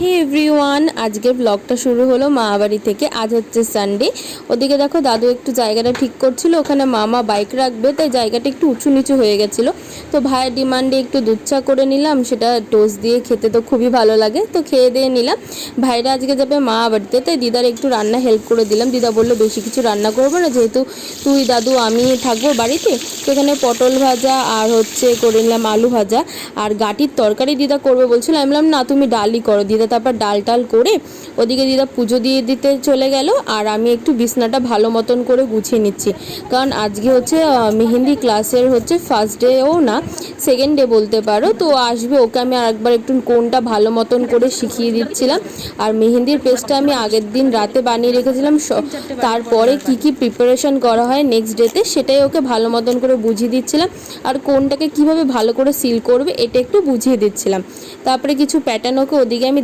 হে everyone, আজকের ব্লগটা শুরু হলো মামাবাড়ি থেকে। আজ হচ্ছে সানডে। ওদিকে দেখো দাদু একটু জায়গাটা ঠিক করছিল, ওখানে মামা বাইক রাখবে, তাই জায়গাটা একটু উঁচু নিচু হয়ে গেছিলো। তো ভাইয়ের ডিমান্ডে একটু দুধ চা করে নিলাম, সেটা টোস্ট দিয়ে খেতে তো খুবই ভালো লাগে, তো খেয়ে দিয়ে নিলাম। ভাইরা আজকে যাবে মামাবাড়িতে, তাই দিদার একটু রান্না হেল্প করে দিলাম। দিদা বললো বেশি কিছু রান্না করবো না, যেহেতু তুই দাদু আমি থাকবো বাড়িতে। তো এখানে পটল ভাজা আর হচ্ছে করে নিলাম আলু ভাজা, আর গাটির তরকারি দিদা করবে বলছিল। আমি বললাম না, তুমি ডালই করো। দিদা তারপর ডাল টাল করে ওদিকে দিদা পুজো দিয়ে দিতে চলে গেল, আর আমি একটু বিছনাটা ভালো মতন করে গুছিয়ে নিচ্ছি, কারণ আজকে হচ্ছে মেহেন্দি ক্লাসের হচ্ছে ফার্স্ট ডেও না, সেকেন্ড ডে বলতে পারো। তো আসবে, ওকে আমি আরেকবার একটু কোনটা ভালো মতন করে শিখিয়ে দিচ্ছিলাম। আর মেহেন্দির পেস্টটা আমি আগের দিন রাতে বানিয়ে রেখেছিলাম, তারপরে কি কি প্রিপারেশন করা হয় নেক্সট ডেতে সেটাই ওকে ভালো মতন করে বুঝিয়ে দিচ্ছিলাম। আর কোনটাকে কিভাবে ভালো করে সিল করবে এটা একটু বুঝিয়ে দিচ্ছিলাম। তারপরে কিছু প্যাটার্ন ওকে ওদিকে আমি